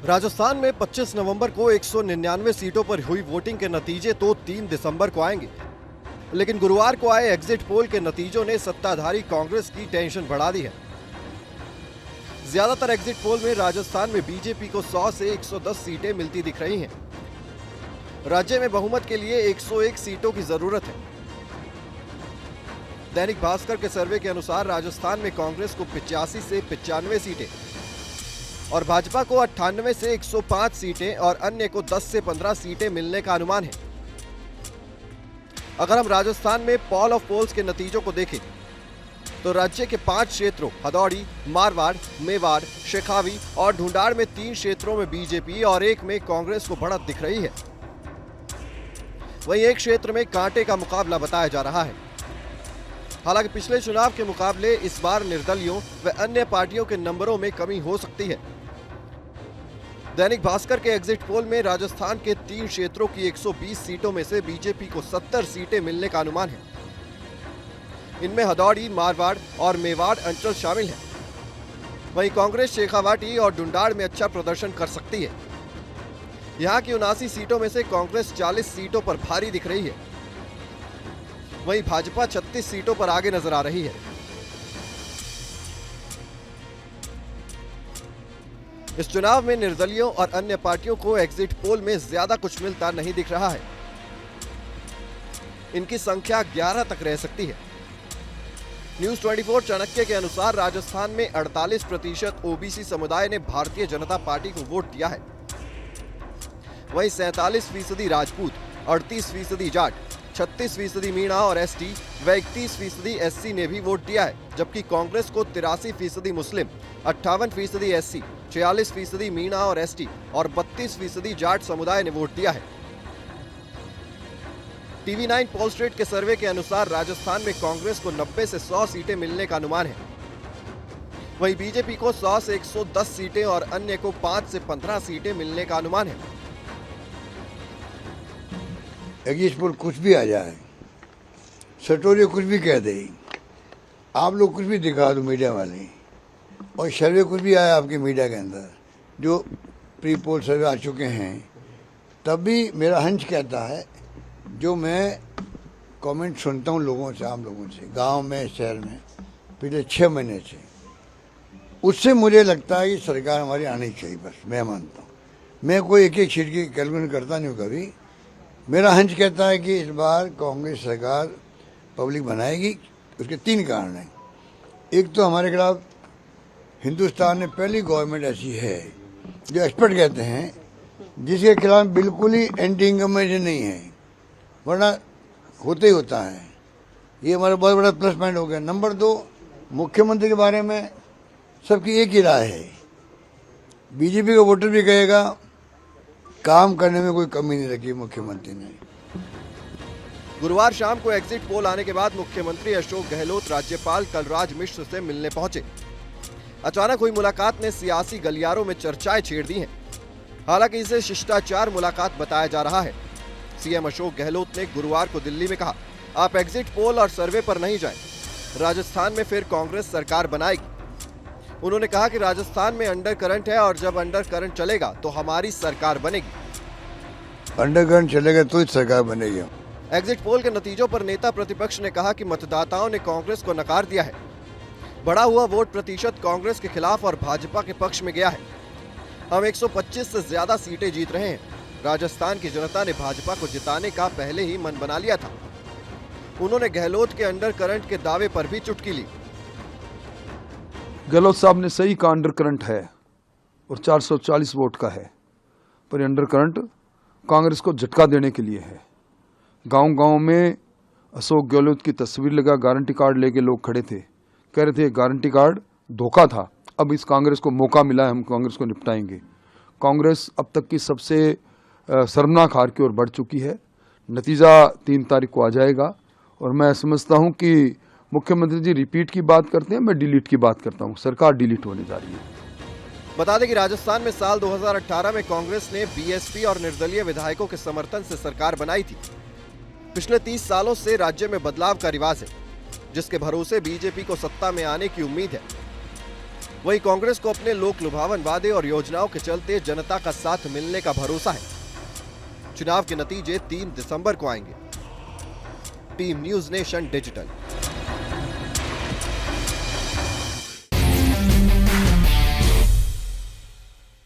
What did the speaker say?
राजस्थान में 25 नवंबर को 199 सीटों पर हुई वोटिंग के नतीजे तो 3 दिसंबर को आएंगे, लेकिन गुरुवार को आए एग्जिट पोल के नतीजों ने सत्ताधारी कांग्रेस की टेंशन बढ़ा दी है। ज्यादातर एग्जिट पोल में राजस्थान में बीजेपी को 100 से 110 सीटें मिलती दिख रही हैं। राज्य में बहुमत के लिए 101 सीटों की जरूरत है। दैनिक भास्कर के सर्वे के अनुसार राजस्थान में कांग्रेस को 85 से 95 सीटें और भाजपा को 98 से 105 सीटें और अन्य को 10 से 15 सीटें मिलने का अनुमान है। अगर हम राजस्थान में पोल ऑफ पोल्स के नतीजों को देखें तो राज्य के 5 क्षेत्रों हदौड़ी, मारवाड़, मेवाड़, शेखावी और ढूंढाड़ में 3 क्षेत्रों में बीजेपी और 1 में कांग्रेस को बढ़त दिख रही है। वहीं एक क्षेत्र में कांटे का मुकाबला बताया जा रहा है। हालांकि पिछले चुनाव के मुकाबले इस बार निर्दलियों व अन्य पार्टियों के नंबरों में कमी हो सकती है। दैनिक भास्कर के एग्जिट पोल में राजस्थान के 3 क्षेत्रों की 120 सीटों में से बीजेपी को 70 सीटें मिलने का अनुमान है। इनमें हदौड़ी, मारवाड़ और मेवाड़ अंचल शामिल हैं। वहीं कांग्रेस शेखावाटी और ढूंढाड़ में अच्छा प्रदर्शन कर सकती है। यहां की 79 सीटों में से कांग्रेस 40 सीटों पर भारी दिख रही है। वहीं भाजपा 36 सीटों पर आगे नजर आ रही है। इस चुनाव में निर्दलियों और अन्य पार्टियों को एग्जिट पोल में ज्यादा कुछ मिलता नहीं दिख रहा है। इनकी संख्या 11 तक रह सकती है। न्यूज 24 चाणक्य के अनुसार राजस्थान में 48% ओबीसी समुदाय ने भारतीय जनता पार्टी को वोट दिया है। वहीं 47% राजपूत, 38% जाट, 36% मीणा और एसटी व 31% एससी ने भी वोट दिया है, जबकि कांग्रेस को 83% मुस्लिम, 58% एससी, 46% मीणा और एसटी और 32% जाट समुदाय ने वोट दिया है। TV9 पोल स्ट्रीट के सर्वे के अनुसार राजस्थान में कांग्रेस को 90 से 100 सीटें मिलने का अनुमान है। वहीं बीजेपी को 100 से 110 सीटें और अन्य को 5 से 15 सीटें मिलने का अनुमान है। एग्जिट पोल कुछ भी आ जाए, सटोरिया कुछ भी कह दे, आप लोग कुछ भी दिखा दो मीडिया वाले, और सर्वे कुछ भी आया आपके मीडिया के अंदर, जो प्री पोल सर्वे आ चुके हैं, तब भी मेरा हंच कहता है, जो मैं कमेंट सुनता हूँ लोगों से, आम लोगों से, गांव में, शहर में, पिछले 6 महीने से, उससे मुझे लगता है कि सरकार हमारी आनी चाहिए। बस मैं मानता हूँ, मैं कोई एक एक सीट की कैलकुलेशन करता नहीं हूँ कभी। मेरा हंच कहता है कि इस बार कांग्रेस सरकार पब्लिक बनाएगी। उसके 3 कारण हैं। एक तो हमारे खिलाफ हिंदुस्तान में पहली गवर्नमेंट ऐसी है जो एक्सपर्ट कहते हैं जिसके खिलाफ बिल्कुल ही एंटी इनकम्बेंसी नहीं है, वरना होते ही होता है। ये हमारा बहुत बड़ा प्लस पॉइंट हो गया। नंबर 2, मुख्यमंत्री के बारे में सबकी एक ही राय है। बीजेपी का वोटर भी कहेगा काम करने में कोई कमी नहीं रखी मुख्यमंत्री ने। गुरुवार शाम को एग्जिट पोल आने के बाद मुख्यमंत्री अशोक गहलोत राज्यपाल कलराज मिश्र से मिलने पहुंचे। अचानक हुई मुलाकात ने सियासी गलियारों में चर्चाएं छेड़ दी हैं। हालांकि इसे शिष्टाचार मुलाकात बताया जा रहा है। सीएम अशोक गहलोत ने गुरुवार को दिल्ली में कहा, आप एग्जिट पोल और सर्वे पर नहीं जाएं। राजस्थान में फिर कांग्रेस सरकार बनाएगी। उन्होंने कहा कि राजस्थान में अंडर करंट है और जब अंडर करंट चलेगा तो हमारी सरकार बनेगी। अंडर करंट चलेगा तो ही सरकार बनेगी। एग्जिट पोल के नतीजों पर नेता प्रतिपक्ष ने कहा कि मतदाताओं ने कांग्रेस को नकार दिया है। बढ़ा हुआ वोट प्रतिशत कांग्रेस के खिलाफ और भाजपा के पक्ष में गया है। हम 125 से ज्यादा सीटें जीत रहे हैं। राजस्थान की जनता ने भाजपा को जिताने का पहले ही मन बना लिया था। उन्होंने गहलोत के अंडर करंट के दावे पर भी चुटकी ली। गहलोत साहब ने सही कहा, अंडर करंट है और 440 वोट का है, पर अंडर करंट कांग्रेस को झटका देने के लिए है। गांव-गांव में अशोक गहलोत की तस्वीर लगा गारंटी कार्ड लेके लोग खड़े थे, कह रहे थे गारंटी कार्ड धोखा था। अब इस कांग्रेस को मौका मिला है, हम कांग्रेस को निपटाएंगे। कांग्रेस अब तक की सबसे शर्मनाक हार की ओर बढ़ चुकी है। नतीजा 3 तारीख को आ जाएगा और मैं समझता हूं कि मुख्यमंत्री जी रिपीट की बात करते हैं, मैं डिलीट की बात करता हूं। सरकार डिलीट होने जा रही है। बता दें कि राजस्थान में साल 2018 में कांग्रेस ने बीएसपी और निर्दलीय विधायकों के समर्थन से सरकार बनाई थी। पिछले 30 सालों से राज्य में बदलाव का रिवाज है, जिसके भरोसे बीजेपी को सत्ता में आने की उम्मीद है। वहीं कांग्रेस को अपने लोक लुभावन वादे और योजनाओं के चलते जनता का साथ मिलने का भरोसा है। चुनाव के नतीजे 3 दिसंबर को आएंगे। Team news nation digital.